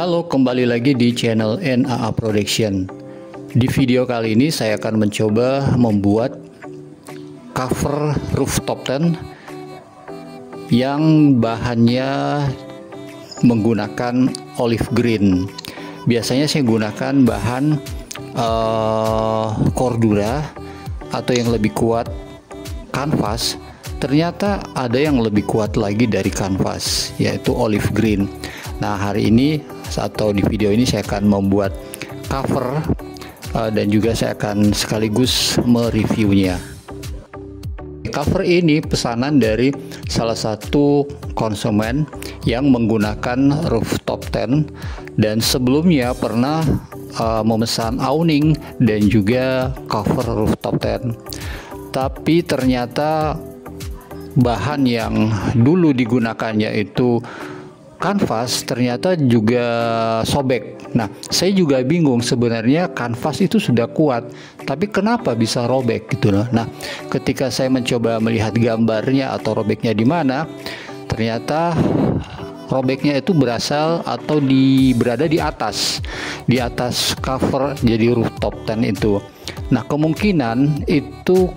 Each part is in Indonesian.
Halo, kembali lagi di channel NAA Production. Di video kali ini saya akan mencoba membuat cover rooftop tent yang bahannya menggunakan olive green. Biasanya saya gunakan bahan cordura atau yang lebih kuat kanvas. Ternyata ada yang lebih kuat lagi dari kanvas, yaitu olive green. Nah, hari ini atau di video ini saya akan membuat cover dan juga saya akan sekaligus mereviewnya. Cover ini pesanan dari salah satu konsumen yang menggunakan rooftop tent dan sebelumnya pernah memesan awning dan juga cover rooftop tent. Tapi ternyata bahan yang dulu digunakannya itu kanvas ternyata juga sobek. Nah, saya juga bingung, sebenarnya kanvas itu sudah kuat, tapi kenapa bisa robek gitu loh. Nah, ketika saya mencoba melihat gambarnya atau robeknya di mana, ternyata robeknya itu berasal atau berada di atas cover jadi rooftop tent itu. Nah, kemungkinan itu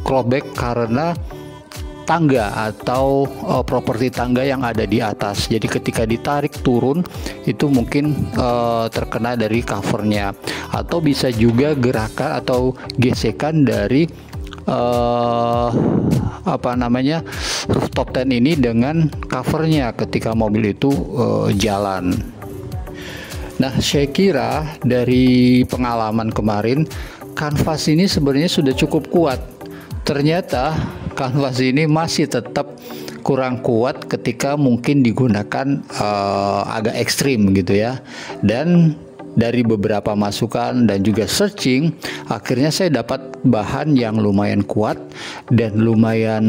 robek karena tangga atau properti tangga yang ada di atas. Jadi ketika ditarik turun itu mungkin terkena dari covernya, atau bisa juga gerakan atau gesekan dari rooftop tent ini dengan covernya ketika mobil itu jalan. Nah, saya kira dari pengalaman kemarin kanvas ini sebenarnya sudah cukup kuat. Ternyata kanvas ini masih tetap kurang kuat ketika mungkin digunakan agak ekstrim gitu ya. Dan dari beberapa masukan dan juga searching, akhirnya saya dapat bahan yang lumayan kuat dan lumayan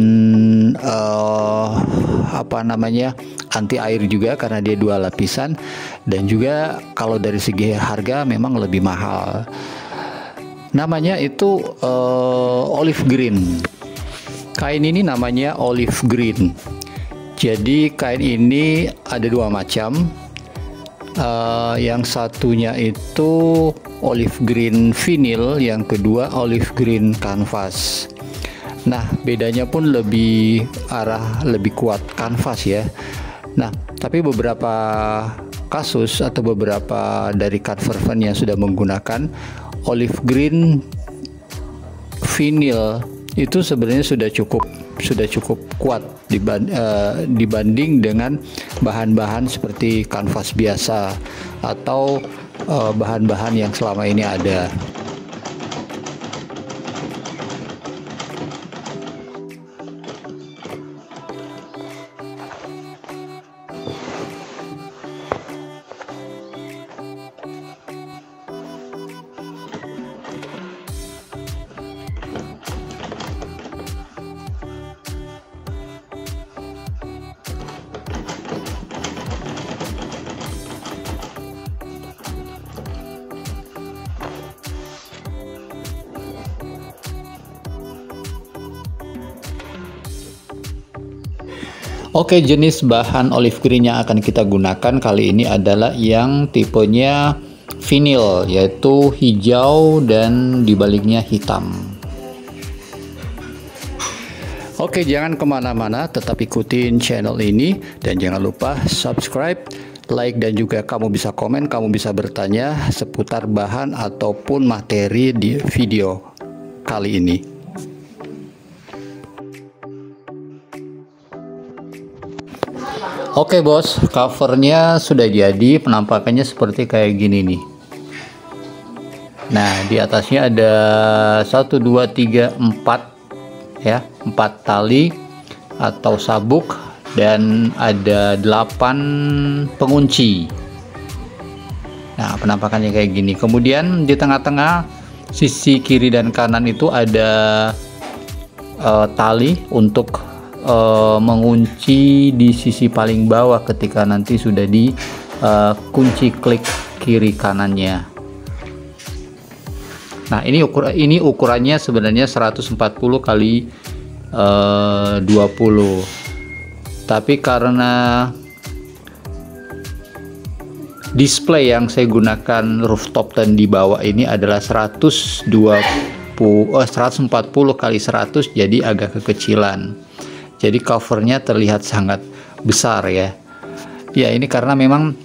anti air juga karena dia 2 lapisan, dan juga kalau dari segi harga memang lebih mahal. Namanya itu olive green. Kain ini namanya olive green. Jadi kain ini ada 2 macam. Yang satunya itu olive green vinyl, yang kedua olive green canvas. Nah, bedanya pun lebih kuat kanvas ya. Nah, tapi beberapa kasus atau beberapa dari cover fan yang sudah menggunakan olive green vinyl itu sebenarnya sudah cukup kuat dibanding dengan bahan-bahan seperti kanvas biasa atau bahan-bahan yang selama ini ada. Oke, jenis bahan olive green yang akan kita gunakan kali ini adalah yang tipenya vinyl, yaitu hijau dan dibaliknya hitam. Oke, jangan kemana-mana, tetap ikutin channel ini dan jangan lupa subscribe, like, dan juga kamu bisa komen, kamu bisa bertanya seputar bahan ataupun materi di video kali ini. Oke bos, covernya sudah jadi, penampakannya seperti kayak gini nih. Nah, di atasnya ada 1, 2, 3, 4 ya, 4 tali atau sabuk, dan ada 8 pengunci. Nah, penampakannya kayak gini. Kemudian di tengah-tengah sisi kiri dan kanan itu ada tali untuk mengunci di sisi paling bawah ketika nanti sudah dikunci klik kiri kanannya. Nah, ini ukurannya sebenarnya 140 kali 20. Tapi karena display yang saya gunakan rooftop tent di bawah ini adalah 140 kali 100, jadi agak kekecilan. Jadi covernya terlihat sangat besar ya. Ya, ini karena memang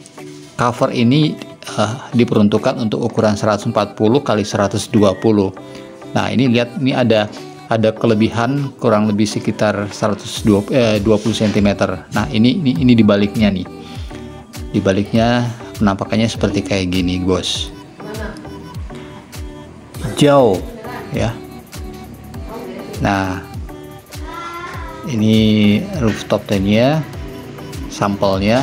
cover ini diperuntukkan untuk ukuran 140 kali 120. Nah, ini lihat, ini ada kelebihan kurang lebih sekitar 20 cm. Nah, ini dibaliknya nih. Dibaliknya penampakannya seperti kayak gini, bos. Jauh ya. Nah, ini rooftop tentnya, sampelnya.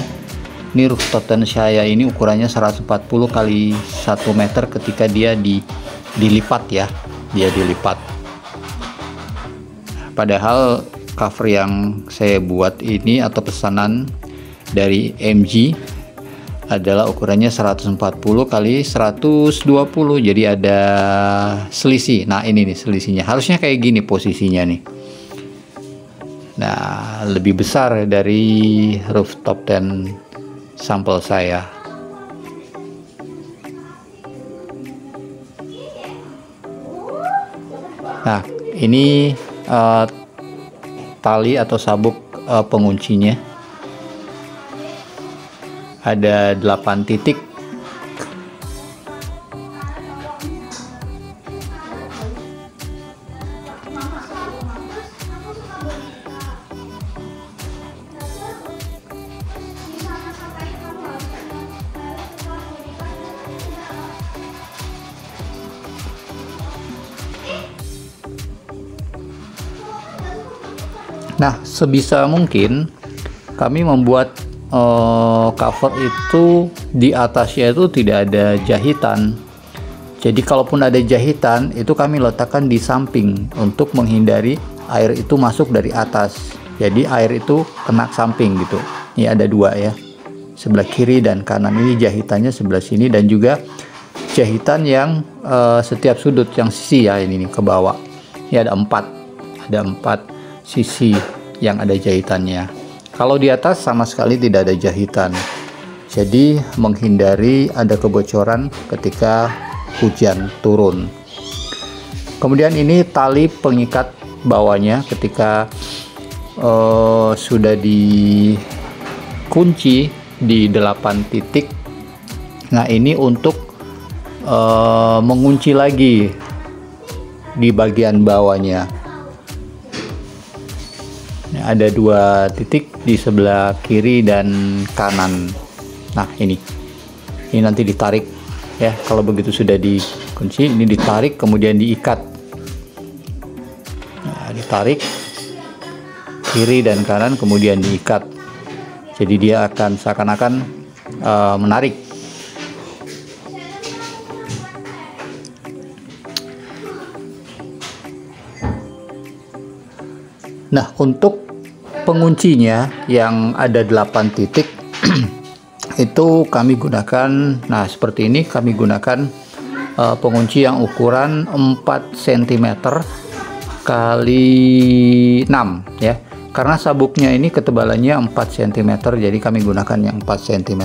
Ini rooftop tent saya ini ukurannya 140 kali 1 meter ketika dia dilipat ya. Dia dilipat. Padahal cover yang saya buat ini atau pesanan dari MG adalah ukurannya 140 kali 120, jadi ada selisih. Nah, ini nih selisihnya, harusnya kayak gini posisinya nih. Nah, lebih besar dari rooftop tent sampel saya. Nah, ini tali atau sabuk penguncinya. Ada 8 titik. Nah, sebisa mungkin kami membuat cover itu di atasnya itu tidak ada jahitan. Jadi kalaupun ada jahitan itu kami letakkan di samping untuk menghindari air itu masuk dari atas. Jadi air itu kena samping gitu. Ini ada 2 ya, sebelah kiri dan kanan. Ini jahitannya sebelah sini, dan juga jahitan yang setiap sudut yang sisi ya, ini nih ke bawah. Ini ada 4 sisi yang ada jahitannya. Kalau di atas sama sekali tidak ada jahitan, jadi menghindari ada kebocoran ketika hujan turun. Kemudian ini tali pengikat bawahnya ketika sudah dikunci di 8 titik. Nah, ini untuk mengunci lagi di bagian bawahnya. Ada 2 titik di sebelah kiri dan kanan. Nah, ini nanti ditarik ya. Kalau begitu sudah dikunci, ini ditarik kemudian diikat. Nah, ditarik kiri dan kanan kemudian diikat. Jadi dia akan seakan-akan menarik. Nah, untuk penguncinya yang ada 8 titik itu kami gunakan, nah seperti ini, kami gunakan pengunci yang ukuran 4 cm kali 6 ya. Karena sabuknya ini ketebalannya 4 cm, jadi kami gunakan yang 4 cm.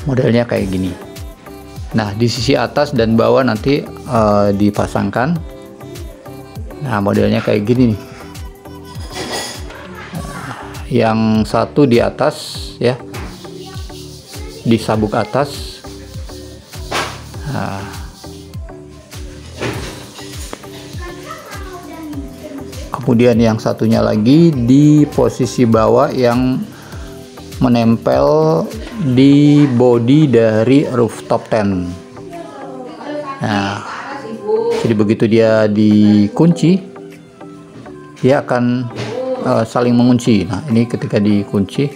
Modelnya kayak gini. Nah, di sisi atas dan bawah nanti dipasangkan. Nah, modelnya kayak gini nih. Yang satu di atas ya, di sabuk atas. Nah, kemudian yang satunya lagi di posisi bawah yang menempel di bodi dari rooftop tent. Nah, jadi begitu dia dikunci, dia akan saling mengunci. Nah, ini ketika dikunci,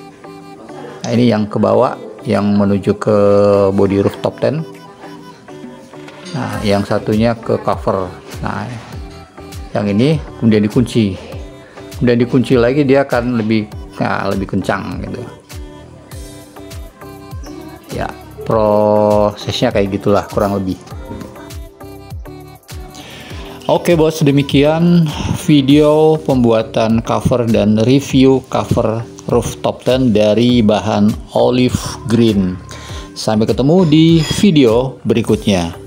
nah ini yang ke bawah yang menuju ke body rooftop tent. Nah, yang satunya ke cover. Nah, yang ini kemudian dikunci. Kemudian dikunci lagi, dia akan lebih kencang gitu. Ya, prosesnya kayak gitulah kurang lebih. Oke bos, demikian video pembuatan cover dan review cover rooftop tent dari bahan olive green. Sampai ketemu di video berikutnya.